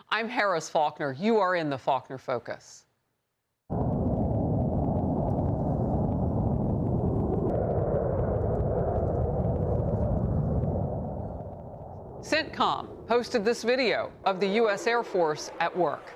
I'm Harris Faulkner. You are in the Faulkner Focus. CENTCOM posted this video of the U.S. Air Force at work.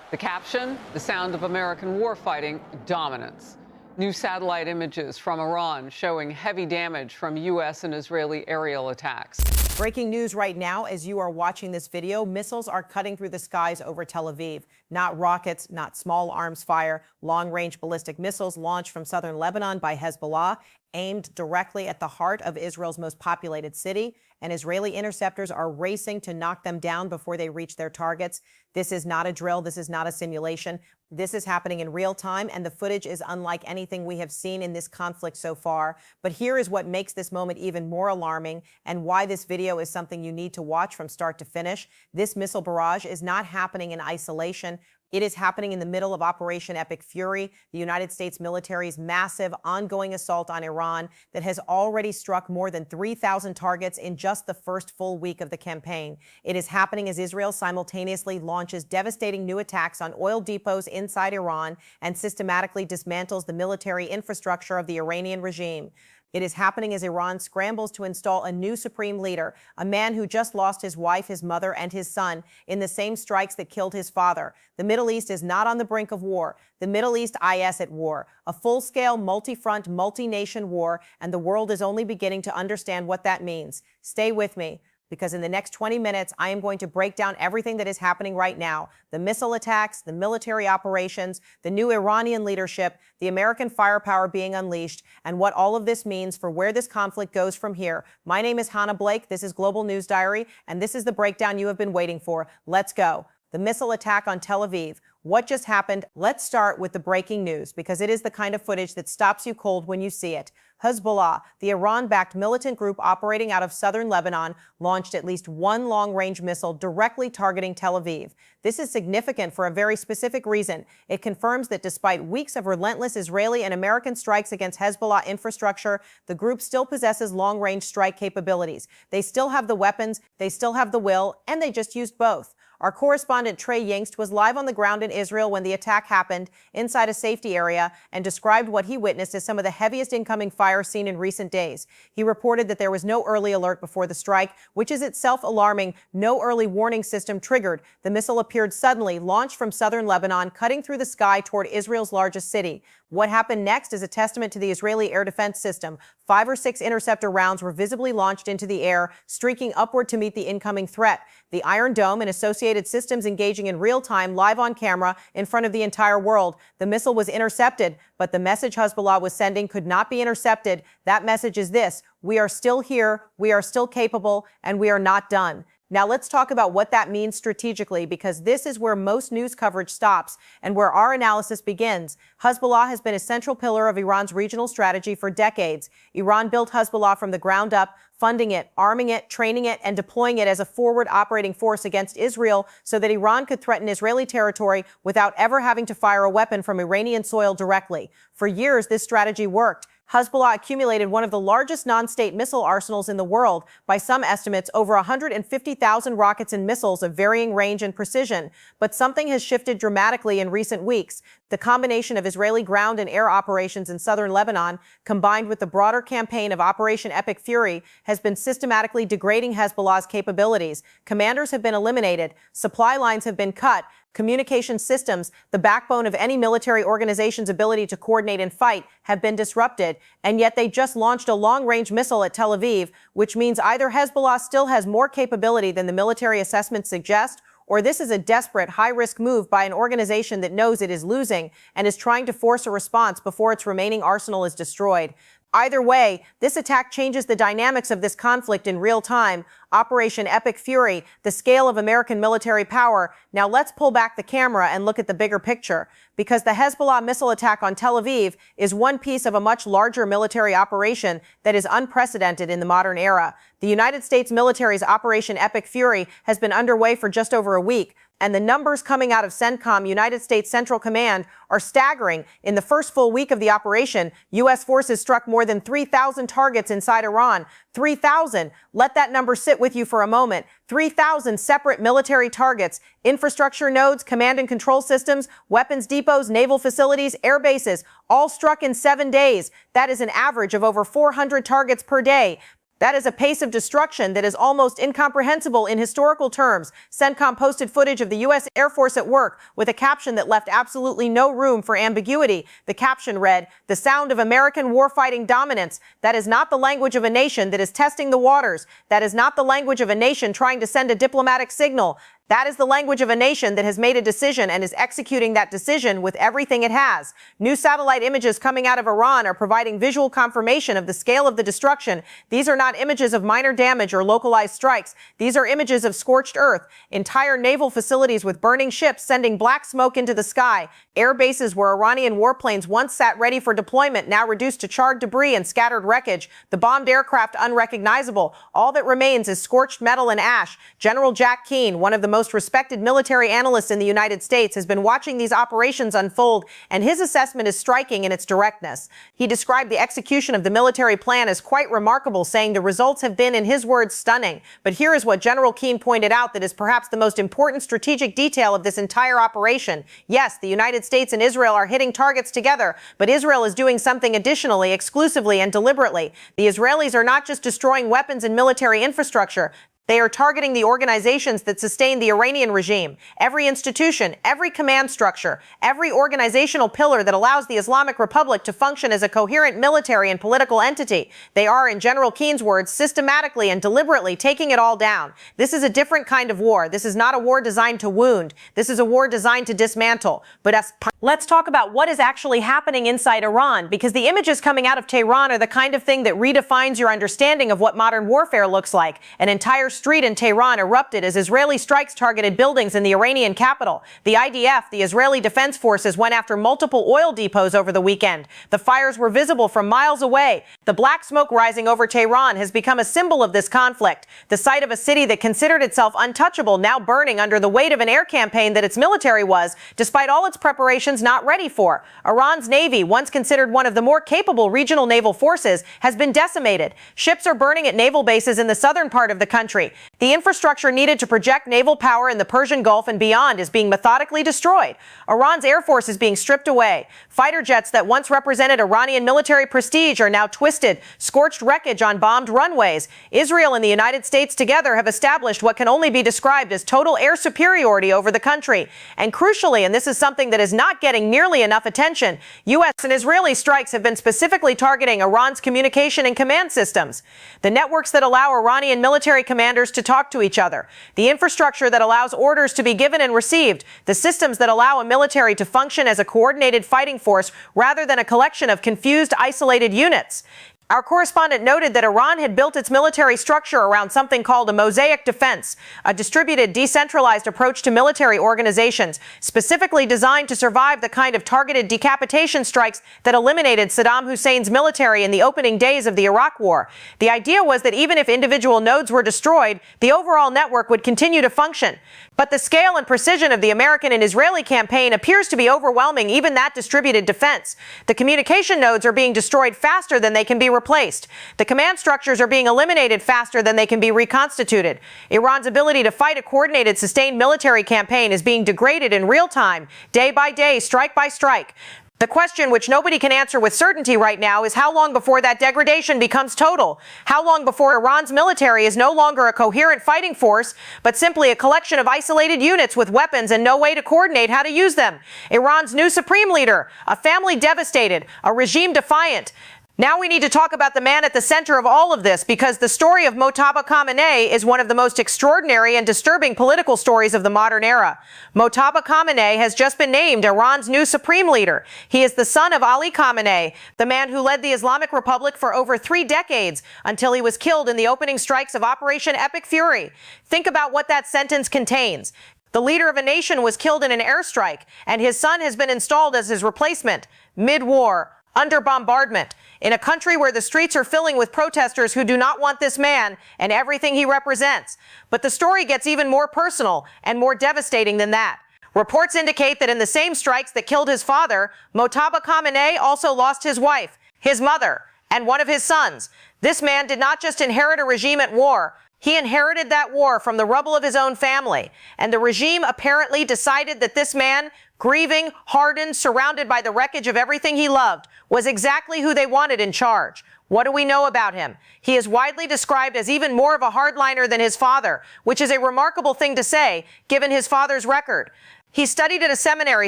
The caption, the sound of American warfighting dominance. New satellite images from Iran showing heavy damage from U.S. and Israeli aerial attacks. Breaking news right now as you are watching this video, missiles are cutting through the skies over Tel Aviv. Not rockets, not small arms fire, long-range ballistic missiles launched from southern Lebanon by Hezbollah, aimed directly at the heart of Israel's most populated city, and Israeli interceptors are racing to knock them down before they reach their targets. This is not a drill. This is not a simulation. This is happening in real time, and the footage is unlike anything we have seen in this conflict so far. But here is what makes this moment even more alarming and why this video is something you need to watch from start to finish. This missile barrage is not happening in isolation. It is happening in the middle of Operation Epic Fury, the United States military's massive ongoing assault on Iran that has already struck more than 3,000 targets in just the first full week of the campaign. It is happening as Israel simultaneously launches devastating new attacks on oil depots inside Iran and systematically dismantles the military infrastructure of the Iranian regime. It is happening as Iran scrambles to install a new supreme leader, a man who just lost his wife, his mother, and his son in the same strikes that killed his father. The Middle East is not on the brink of war. The Middle East is at war, a full-scale, multi-front, multi-nation war, and the world is only beginning to understand what that means. Stay with me, because in the next 20 minutes, I am going to break down everything that is happening right now. The missile attacks, the military operations, the new Iranian leadership, the American firepower being unleashed, and what all of this means for where this conflict goes from here. My name is Hannah Blake. This is Global News Diary, and this is the breakdown you have been waiting for. Let's go. The missile attack on Tel Aviv. What just happened? Let's start with the breaking news, because it is the kind of footage that stops you cold when you see it. Hezbollah, the Iran-backed militant group operating out of southern Lebanon, launched at least one long-range missile directly targeting Tel Aviv. This is significant for a very specific reason. It confirms that despite weeks of relentless Israeli and American strikes against Hezbollah infrastructure, the group still possesses long-range strike capabilities. They still have the weapons, they still have the will, and they just used both. Our correspondent Trey Yingst was live on the ground in Israel when the attack happened inside a safety area and described what he witnessed as some of the heaviest incoming fire seen in recent days. He reported that there was no early alert before the strike, which is itself alarming. No early warning system triggered. The missile appeared suddenly, launched from southern Lebanon, cutting through the sky toward Israel's largest city. What happened next is a testament to the Israeli air defense system. 5 or 6 interceptor rounds were visibly launched into the air, streaking upward to meet the incoming threat. The Iron Dome and associated systems engaging in real time, live on camera, in front of the entire world. The missile was intercepted, but the message Hezbollah was sending could not be intercepted. That message is this: we are still here, we are still capable, and we are not done. Now let's talk about what that means strategically, because this is where most news coverage stops and where our analysis begins. Hezbollah has been a central pillar of Iran's regional strategy for decades. Iran built Hezbollah from the ground up, funding it, arming it, training it, and deploying it as a forward operating force against Israel so that Iran could threaten Israeli territory without ever having to fire a weapon from Iranian soil directly. For years, this strategy worked. Hezbollah accumulated one of the largest non-state missile arsenals in the world, by some estimates over 150,000 rockets and missiles of varying range and precision. But something has shifted dramatically in recent weeks. The combination of Israeli ground and air operations in southern Lebanon, combined with the broader campaign of Operation Epic Fury, has been systematically degrading Hezbollah's capabilities. Commanders have been eliminated, supply lines have been cut, communication systems, the backbone of any military organization's ability to coordinate and fight, have been disrupted. And yet they just launched a long-range missile at Tel Aviv, which means either Hezbollah still has more capability than the military assessments suggest, or this is a desperate, high-risk move by an organization that knows it is losing and is trying to force a response before its remaining arsenal is destroyed. Either way, this attack changes the dynamics of this conflict in real time. Operation Epic Fury, the scale of American military power. Now let's pull back the camera and look at the bigger picture, because the Hezbollah missile attack on Tel Aviv is one piece of a much larger military operation that is unprecedented in the modern era. The United States military's Operation Epic Fury has been underway for just over a week. And the numbers coming out of CENTCOM, United States Central Command, are staggering. In the first full week of the operation, U.S. forces struck more than 3,000 targets inside Iran. 3,000. Let that number sit with you for a moment. 3,000 separate military targets, infrastructure nodes, command and control systems, weapons depots, naval facilities, air bases, all struck in 7 days. That is an average of over 400 targets per day. That is a pace of destruction that is almost incomprehensible in historical terms. CENTCOM posted footage of the U.S. Air Force at work with a caption that left absolutely no room for ambiguity. The caption read, "The sound of American warfighting dominance. That is not the language of a nation that is testing the waters. That is not the language of a nation trying to send a diplomatic signal. That is the language of a nation that has made a decision and is executing that decision with everything it has." New satellite images coming out of Iran are providing visual confirmation of the scale of the destruction. These are not images of minor damage or localized strikes. These are images of scorched earth, entire naval facilities with burning ships sending black smoke into the sky, air bases where Iranian warplanes once sat ready for deployment now reduced to charred debris and scattered wreckage, the bombed aircraft unrecognizable. All that remains is scorched metal and ash. General Jack Keane, one of the most respected military analysts in the United States, has been watching these operations unfold, and his assessment is striking in its directness. He described the execution of the military plan as quite remarkable, saying the results have been, in his words, stunning. But here is what General Keane pointed out that is perhaps the most important strategic detail of this entire operation. Yes, the United States and Israel are hitting targets together, but Israel is doing something additionally, exclusively, and deliberately. The Israelis are not just destroying weapons and military infrastructure. They are targeting the organizations that sustain the Iranian regime, every institution, every command structure, every organizational pillar that allows the Islamic Republic to function as a coherent military and political entity. They are, in General Keane's words, systematically and deliberately taking it all down. This is a different kind of war. This is not a war designed to wound. This is a war designed to dismantle. But let's talk about what is actually happening inside Iran, because the images coming out of Tehran are the kind of thing that redefines your understanding of what modern warfare looks like. An entire street in Tehran erupted as Israeli strikes targeted buildings in the Iranian capital. The IDF, the Israeli Defense Forces, went after multiple oil depots over the weekend. The fires were visible from miles away. The black smoke rising over Tehran has become a symbol of this conflict. The site of a city that considered itself untouchable now burning under the weight of an air campaign that its military was, despite all its preparations, not ready for. Iran's navy, once considered one of the more capable regional naval forces, has been decimated. Ships are burning at naval bases in the southern part of the country. The infrastructure needed to project naval power in the Persian Gulf and beyond is being methodically destroyed. Iran's air force is being stripped away. Fighter jets that once represented Iranian military prestige are now twisted, scorched wreckage on bombed runways. Israel and the United States together have established what can only be described as total air superiority over the country. And crucially, and this is something that is not getting nearly enough attention, U.S. and Israeli strikes have been specifically targeting Iran's communication and command systems. The networks that allow Iranian military commanders to talk to each other, the infrastructure that allows orders to be given and received, the systems that allow a military to function as a coordinated fighting force rather than a collection of confused, isolated units. Our correspondent noted that Iran had built its military structure around something called a mosaic defense, a distributed, decentralized approach to military organizations, specifically designed to survive the kind of targeted decapitation strikes that eliminated Saddam Hussein's military in the opening days of the Iraq War. The idea was that even if individual nodes were destroyed, the overall network would continue to function. But the scale and precision of the American and Israeli campaign appears to be overwhelming even that distributed defense. The communication nodes are being destroyed faster than they can be replaced. The command structures are being eliminated faster than they can be reconstituted. Iran's ability to fight a coordinated, sustained military campaign is being degraded in real time, day by day, strike by strike. The question which nobody can answer with certainty right now is how long before that degradation becomes total? How long before Iran's military is no longer a coherent fighting force, but simply a collection of isolated units with weapons and no way to coordinate how to use them? Iran's new supreme leader, a family devastated, a regime defiant. Now we need to talk about the man at the center of all of this, because the story of Mojtaba Khamenei is one of the most extraordinary and disturbing political stories of the modern era. Mojtaba Khamenei has just been named Iran's new supreme leader. He is the son of Ali Khamenei, the man who led the Islamic Republic for over 3 decades until he was killed in the opening strikes of Operation Epic Fury. Think about what that sentence contains. The leader of a nation was killed in an airstrike, and his son has been installed as his replacement, mid-war, under bombardment, in a country where the streets are filling with protesters who do not want this man and everything he represents. But the story gets even more personal and more devastating than that. Reports indicate that in the same strikes that killed his father, Mojtaba Khamenei also lost his wife, his mother, and one of his sons. This man did not just inherit a regime at war. He inherited that war from the rubble of his own family. And the regime apparently decided that this man, grieving, hardened, surrounded by the wreckage of everything he loved, was exactly who they wanted in charge. What do we know about him? He is widely described as even more of a hardliner than his father, which is a remarkable thing to say, given his father's record. He studied at a seminary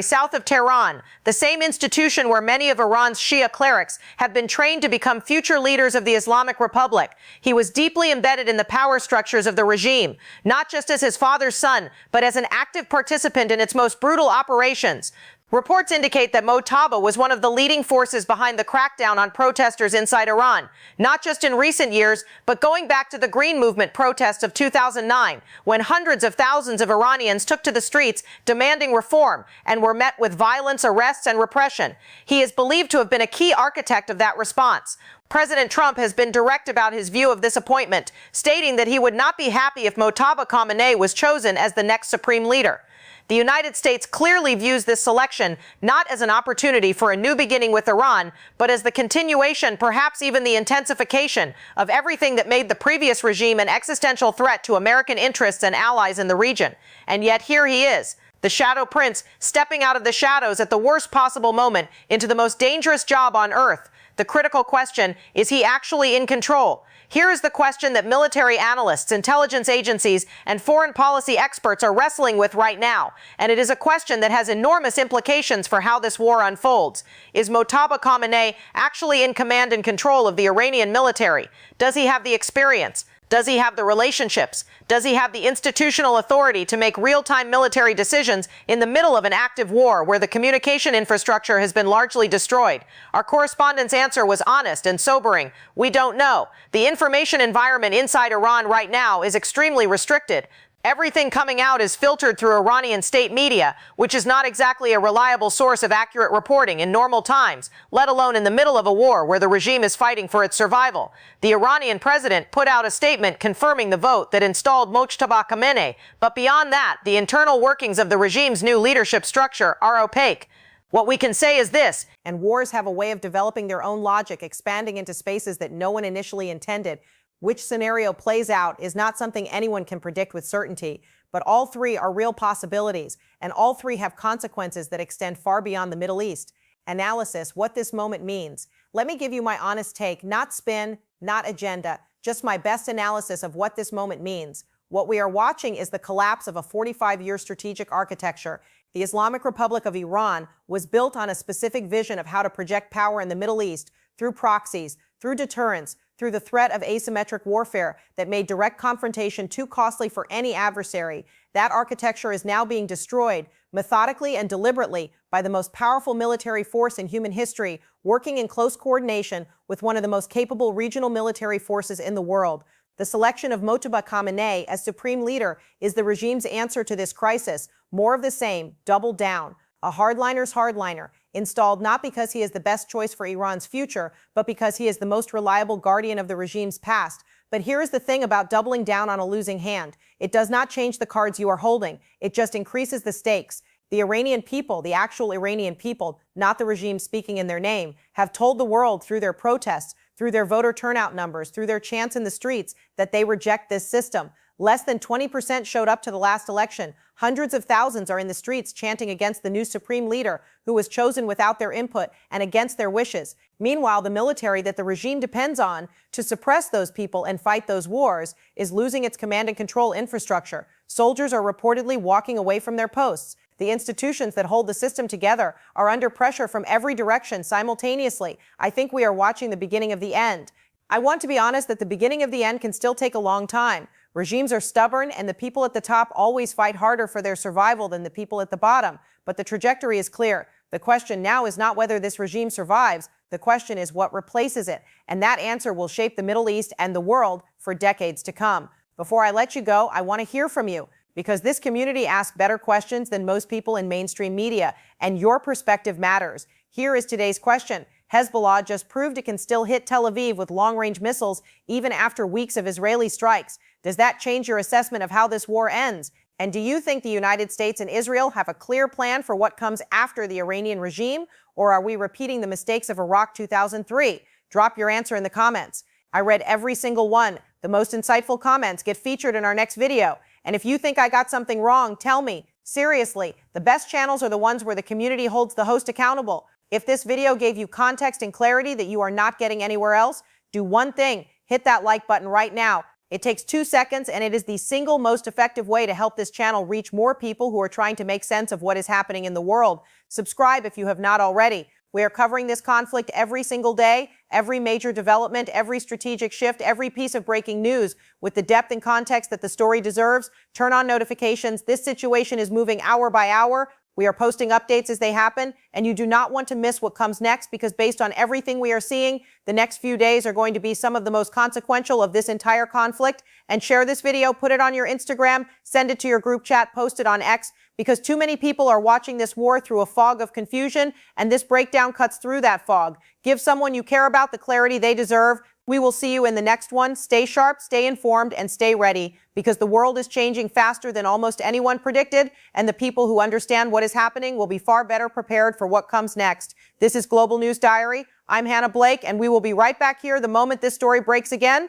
south of Tehran, the same institution where many of Iran's Shia clerics have been trained to become future leaders of the Islamic Republic. He was deeply embedded in the power structures of the regime, not just as his father's son, but as an active participant in its most brutal operations. Reports indicate that Mojtaba was one of the leading forces behind the crackdown on protesters inside Iran, not just in recent years, but going back to the Green Movement protests of 2009, when hundreds of thousands of Iranians took to the streets demanding reform and were met with violence, arrests, and repression. He is believed to have been a key architect of that response. President Trump has been direct about his view of this appointment, stating that he would not be happy if Mojtaba Khamenei was chosen as the next supreme leader. The United States clearly views this selection not as an opportunity for a new beginning with Iran, but as the continuation, perhaps even the intensification, of everything that made the previous regime an existential threat to American interests and allies in the region. And yet here he is, the Shadow Prince, stepping out of the shadows at the worst possible moment into the most dangerous job on earth. The critical question, is he actually in control? Here is the question that military analysts, intelligence agencies, and foreign policy experts are wrestling with right now, and it is a question that has enormous implications for how this war unfolds. Is Mojtaba Khamenei actually in command and control of the Iranian military? Does he have the experience? Does he have the relationships? Does he have the institutional authority to make real-time military decisions in the middle of an active war where the communication infrastructure has been largely destroyed? Our correspondent's answer was honest and sobering. We don't know. The information environment inside Iran right now is extremely restricted. Everything coming out is filtered through Iranian state media, which is not exactly a reliable source of accurate reporting in normal times, let alone in the middle of a war where the regime is fighting for its survival. The Iranian president put out a statement confirming the vote that installed Mojtaba Khamenei, but beyond that, the internal workings of the regime's new leadership structure are opaque. What we can say is this, and wars have a way of developing their own logic, expanding into spaces that no one initially intended. Which scenario plays out is not something anyone can predict with certainty, but all three are real possibilities, and all three have consequences that extend far beyond the Middle East. Analysis, what this moment means. Let me give you my honest take, not spin, not agenda, just my best analysis of what this moment means. What we are watching is the collapse of a 45-year strategic architecture. The Islamic Republic of Iran was built on a specific vision of how to project power in the Middle East through proxies, through deterrence, through the threat of asymmetric warfare that made direct confrontation too costly for any adversary. That architecture is now being destroyed methodically and deliberately by the most powerful military force in human history, working in close coordination with one of the most capable regional military forces in the world. The selection of Mojtaba Khamenei as supreme leader is the regime's answer to this crisis. More of the same, double down. A hardliner's hardliner, installed not because he is the best choice for Iran's future, but because he is the most reliable guardian of the regime's past. But here is the thing about doubling down on a losing hand. It does not change the cards you are holding. It just increases the stakes. The Iranian people, the actual Iranian people, not the regime speaking in their name, have told the world through their protests, through their voter turnout numbers, through their chants in the streets, that they reject this system. Less than 20% showed up to the last election. Hundreds of thousands are in the streets chanting against the new supreme leader who was chosen without their input and against their wishes. Meanwhile, the military that the regime depends on to suppress those people and fight those wars is losing its command and control infrastructure. Soldiers are reportedly walking away from their posts. The institutions that hold the system together are under pressure from every direction simultaneously. I think we are watching the beginning of the end. I want to be honest that the beginning of the end can still take a long time. Regimes are stubborn, and the people at the top always fight harder for their survival than the people at the bottom. But the trajectory is clear. The question now is not whether this regime survives. The question is what replaces it. And that answer will shape the Middle East and the world for decades to come. Before I let you go, I want to hear from you, because this community asks better questions than most people in mainstream media, and your perspective matters. Here is today's question. Hezbollah just proved it can still hit Tel Aviv with long-range missiles even after weeks of Israeli strikes. Does that change your assessment of how this war ends? And do you think the United States and Israel have a clear plan for what comes after the Iranian regime? Or are we repeating the mistakes of Iraq 2003? Drop your answer in the comments. I read every single one. The most insightful comments get featured in our next video. And if you think I got something wrong, tell me. Seriously, the best channels are the ones where the community holds the host accountable. If this video gave you context and clarity that you are not getting anywhere else, do one thing. Hit that like button right now. It takes 2 seconds, and it is the single most effective way to help this channel reach more people who are trying to make sense of what is happening in the world. Subscribe if you have not already. We are covering this conflict every single day, every major development, every strategic shift, every piece of breaking news with the depth and context that the story deserves. Turn on notifications. This situation is moving hour by hour. We are posting updates as they happen, and you do not want to miss what comes next because based on everything we are seeing, the next few days are going to be some of the most consequential of this entire conflict. And share this video, put it on your Instagram, send it to your group chat, post it on X, because too many people are watching this war through a fog of confusion, and this breakdown cuts through that fog. Give someone you care about the clarity they deserve. We will see you in the next one. Stay sharp, stay informed, and stay ready, because the world is changing faster than almost anyone predicted, and the people who understand what is happening will be far better prepared for what comes next. This is Global News Diary. I'm Hannah Blake, and we will be right back here the moment this story breaks again.